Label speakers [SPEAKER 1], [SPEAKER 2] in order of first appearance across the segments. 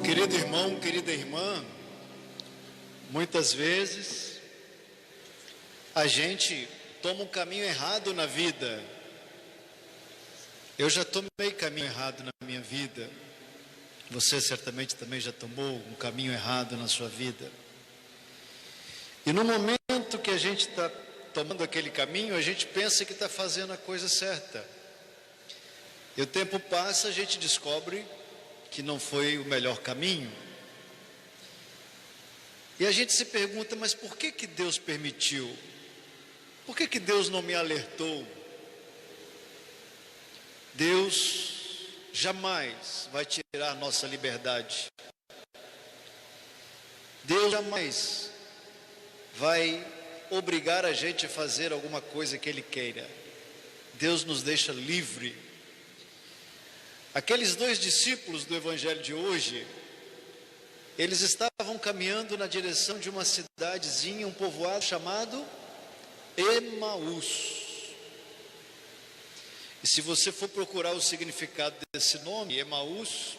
[SPEAKER 1] Querido irmão, querida irmã, muitas vezes a gente toma um caminho errado na vida. Eu já tomei caminho errado na minha vida. Você certamente também já tomou um caminho errado na sua vida. E no momento que a gente está tomando aquele caminho, a gente pensa que está fazendo a coisa certa. E o tempo passa, a gente descobre que não foi o melhor caminho. E a gente se pergunta, mas por que que Deus permitiu? Por que que Deus não me alertou? Deus jamais vai tirar nossa liberdade. Deus jamais vai obrigar a gente a fazer alguma coisa que Ele queira. Deus nos deixa livre. Aqueles dois discípulos do Evangelho de hoje, eles estavam caminhando na direção de uma cidadezinha, um povoado chamado Emaús. E se você for procurar o significado desse nome, Emaús,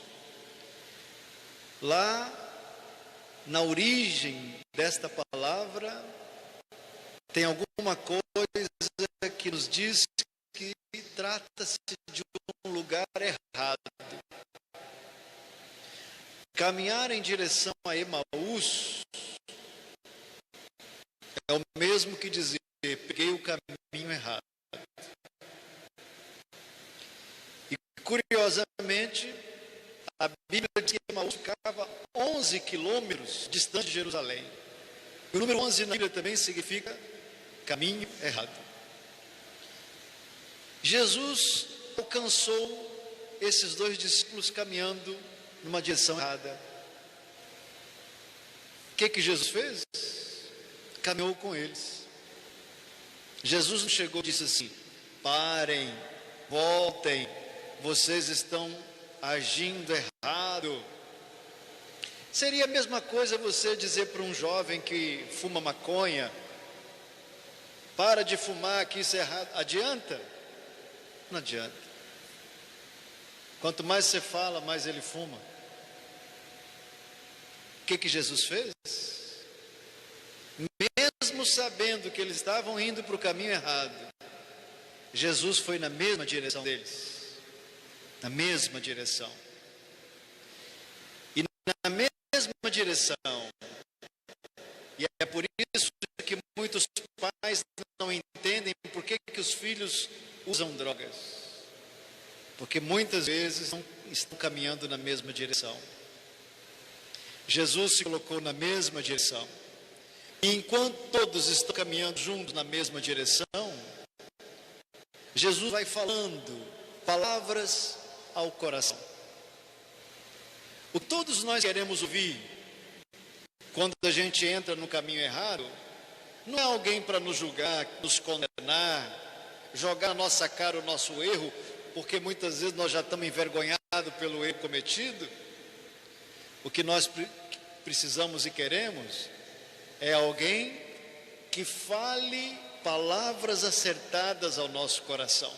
[SPEAKER 1] lá na origem desta palavra, tem alguma coisa que nos diz que trata-se de um lugar errado. Caminhar em direção a Emaús é o mesmo que dizer, peguei o caminho errado. E curiosamente, a Bíblia diz que Emaús ficava 11 quilômetros distante de Jerusalém. E o número 11 na Bíblia também significa caminho errado. Jesus alcançou esses dois discípulos caminhando numa direção errada. O que que Jesus fez? Caminhou com eles. Jesus não chegou e disse assim: parem, voltem, vocês estão agindo errado. Seria a mesma coisa você dizer para um jovem que fuma maconha: para de fumar, que isso é errado. Adianta? Não adianta. Quanto mais você fala, mais ele fuma. O que que Jesus fez? Mesmo sabendo que eles estavam indo para o caminho errado, Jesus foi na mesma direção deles. Na mesma direção. E na mesma direção. E é por isso que muitos pais não entendem por que que os filhos usam drogas. Porque muitas vezes não estão caminhando na mesma direção. Jesus se colocou na mesma direção. E enquanto todos estão caminhando juntos na mesma direção, Jesus vai falando palavras ao coração. O que todos nós queremos ouvir quando a gente entra no caminho errado, não é alguém para nos julgar, nos condenar, jogar na nossa cara o nosso erro, porque muitas vezes nós já estamos envergonhados pelo erro cometido. O que nós precisamos e queremos é alguém que fale palavras acertadas ao nosso coração.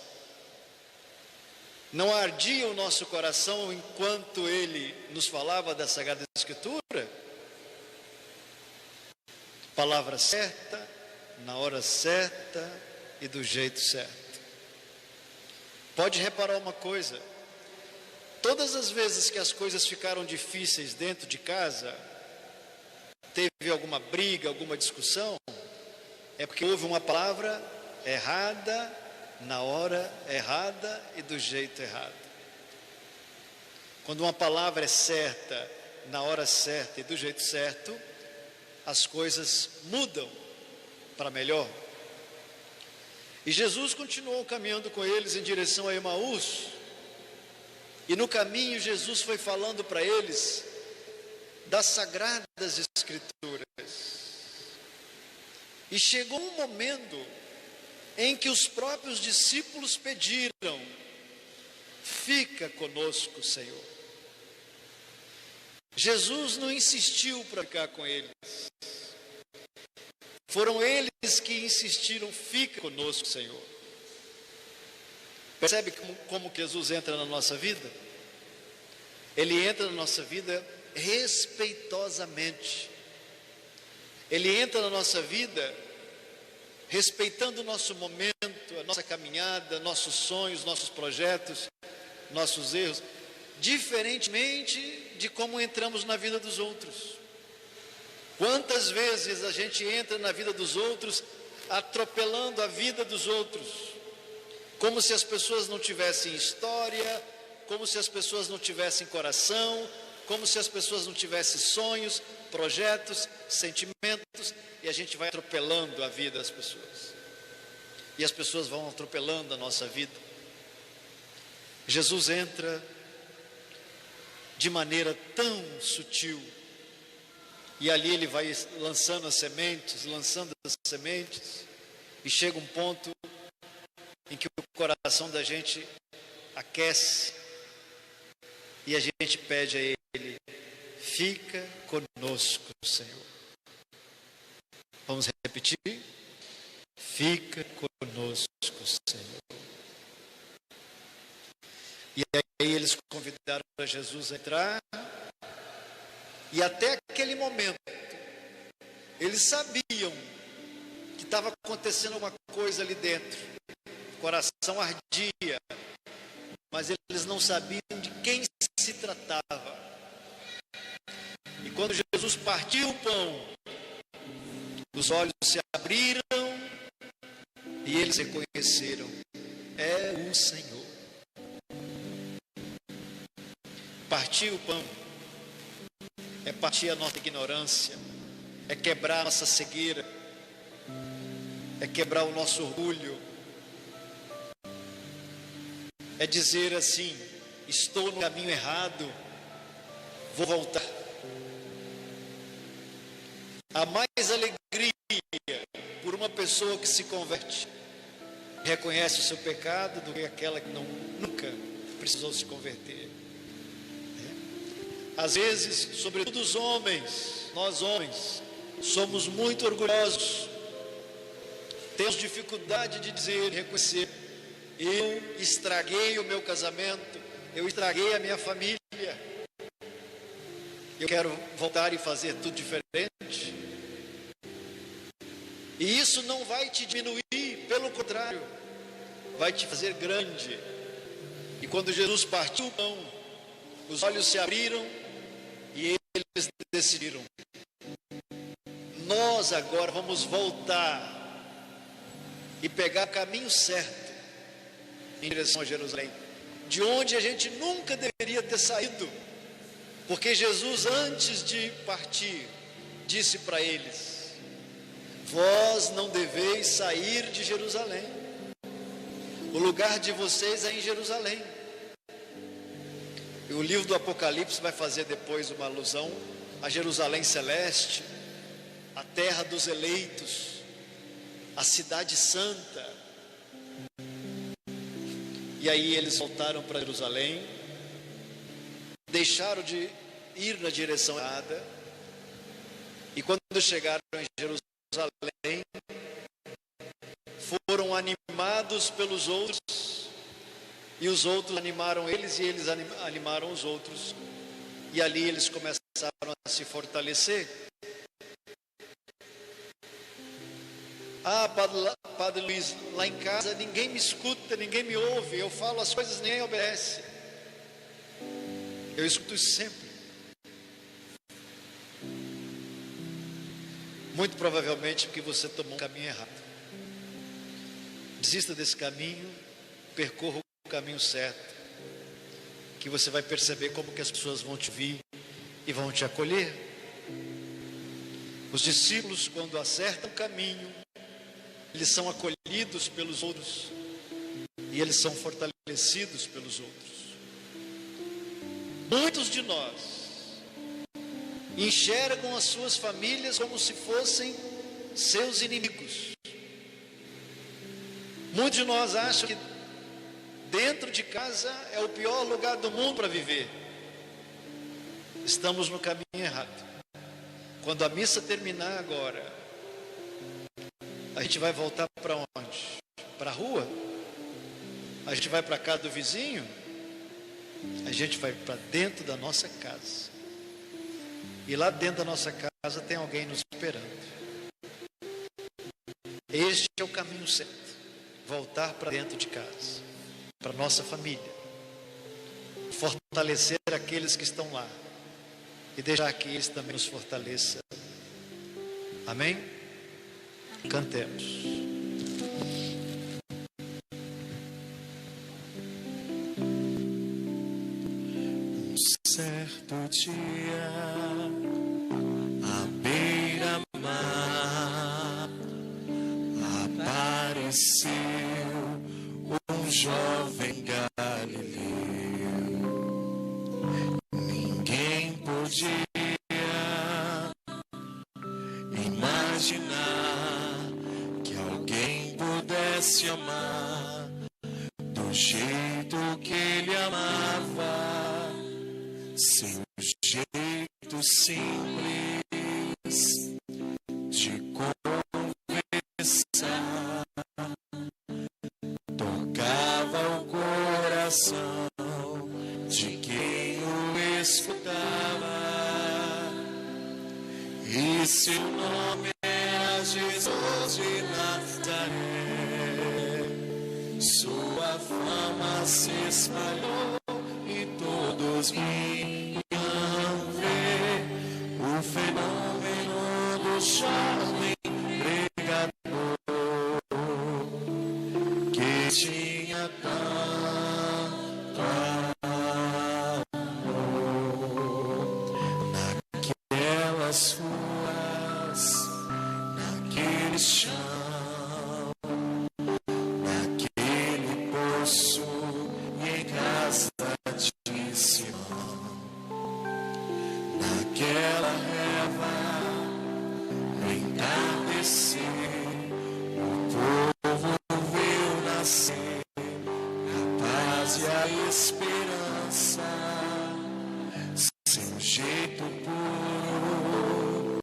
[SPEAKER 1] Não ardia o nosso coração enquanto ele nos falava da Sagrada Escritura? Palavra certa, na hora certa e do jeito certo. Pode reparar uma coisa: todas as vezes que as coisas ficaram difíceis dentro de casa, teve alguma briga, alguma discussão, é porque houve uma palavra errada, na hora errada e do jeito errado. Quando uma palavra é certa, na hora certa e do jeito certo, as coisas mudam para melhor. E Jesus continuou caminhando com eles em direção a Emaús. E no caminho Jesus foi falando para eles das Sagradas Escrituras. E chegou um momento em que os próprios discípulos pediram: fica conosco, Senhor. Jesus não insistiu para ficar com eles. Foram eles que insistiram: fica conosco, Senhor. Percebe como Jesus entra na nossa vida? Ele entra na nossa vida respeitosamente. Ele entra na nossa vida respeitando o nosso momento, a nossa caminhada, nossos sonhos, nossos projetos, nossos erros, diferentemente de como entramos na vida dos outros. Quantas vezes a gente entra na vida dos outros atropelando a vida dos outros, como se as pessoas não tivessem história, como se as pessoas não tivessem coração, como se as pessoas não tivessem sonhos, projetos, sentimentos, e a gente vai atropelando a vida das pessoas. E as pessoas vão atropelando a nossa vida. Jesus entra de maneira tão sutil, e ali ele vai lançando as sementes, e chega um ponto em que o coração da gente aquece, e a gente pede a ele: fica conosco, Senhor. Vamos repetir? Fica conosco, Senhor. E aí eles convidaram a Jesus a entrar, e até aquele momento eles sabiam que estava acontecendo alguma coisa ali dentro, o coração ardia, mas eles não sabiam de quem se tratava. E quando Jesus partiu o pão, os olhos se abriram e eles reconheceram: é o Senhor. Partir o pão é partir a nossa ignorância, é quebrar a nossa cegueira, é quebrar o nosso orgulho, é dizer assim: estou no caminho errado, vou voltar. Há mais alegria por uma pessoa que se converte, reconhece o seu pecado, do que aquela que nunca precisou se converter. Às vezes, sobretudo os homens, nós homens, somos muito orgulhosos, temos dificuldade de dizer, reconhecer: eu estraguei o meu casamento, eu estraguei a minha família, eu quero voltar e fazer tudo diferente. E isso não vai te diminuir, pelo contrário, vai te fazer grande. E quando Jesus partiu o pão, os olhos se abriram e eles decidiram: nós agora vamos voltar e pegar o caminho certo em direção a Jerusalém, de onde a gente nunca deveria ter saído, porque Jesus, antes de partir, disse para eles: vós não deveis sair de Jerusalém, o lugar de vocês é em Jerusalém. E o livro do Apocalipse vai fazer depois uma alusão a Jerusalém celeste, a terra dos eleitos, a cidade santa. E aí eles voltaram para Jerusalém, deixaram de ir na direção errada, e quando chegaram em Jerusalém, foram animados pelos outros, e os outros animaram eles, e eles animaram os outros, e ali eles começaram a se fortalecer. Ah, Padre Luiz, lá em casa ninguém me escuta, ninguém me ouve, eu falo as coisas, ninguém obedece. Eu escuto isso sempre. Muito provavelmente porque você tomou um caminho errado. Desista desse caminho, percorra o caminho certo, que você vai perceber como que as pessoas vão te ouvir e vão te acolher. Os discípulos, quando acertam o caminho, eles são acolhidos pelos outros e eles são fortalecidos pelos outros. Muitos de nós enxergam as suas famílias como se fossem seus inimigos. Muitos de nós acham que dentro de casa é o pior lugar do mundo para viver. Estamos no caminho errado. Quando a missa terminar agora, a gente vai voltar para onde? Para a rua? A gente vai para a casa do vizinho? A gente vai para dentro da nossa casa. E lá dentro da nossa casa tem alguém nos esperando. Este é o caminho certo. Voltar para dentro de casa, para nossa família. Fortalecer aqueles que estão lá. E deixar que eles também nos fortaleçam. Amém? Cantemos.
[SPEAKER 2] Certo dia, à beira-mar, apareceu um jovem galileu. Ninguém podia imaginar que alguém pudesse amar do jeito que ele amava. Seu jeito simples de conversar tocava o coração de quem o escutava. E seu nome era Jesus de Nazaré. Sua fama se espalhou e todos vinham ver o fenômeno do jovem pregador que tinha tanto amor. Naquelas ruas, naquele chão, naquele poço e em casa de Simão, naquela relva, no entardecer, o povo viu nascer a paz e a esperança. Seu jeito puro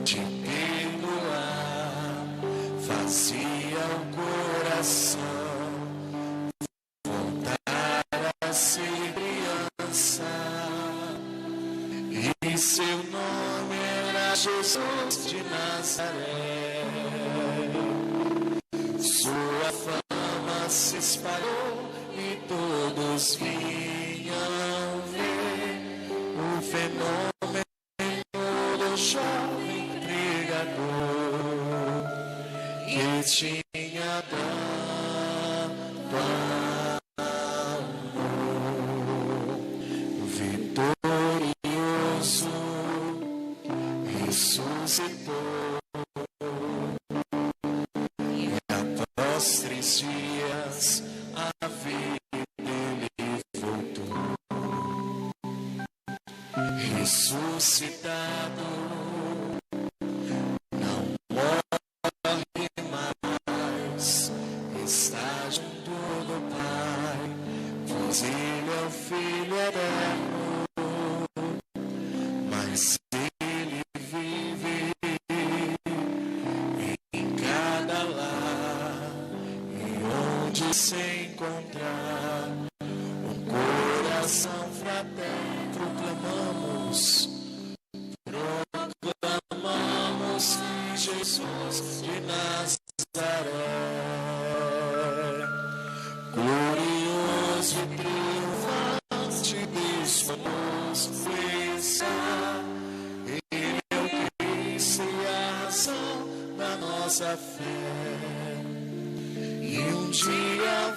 [SPEAKER 2] de perdoar fazia o coração voltar a ser criança. E seu nome era Jesus de Nazaré. Sua fama se espalhou e todos vinham ver o fenômeno do jovem pregador que tinha tanto amor. Vitorioso ressuscitou e após 3 dias a vida ele voltou. Ressuscitado, não morre mais, está junto do Pai, pois ele é o Filho eterno. Mas ele vive em cada lar, e onde se encontrar um coração fraterno, proclamamos que Jesus de Nazaré, glorioso e triunfante, Deus conosco está. Ele é o Cristo e a razão da nossa fé. E um dia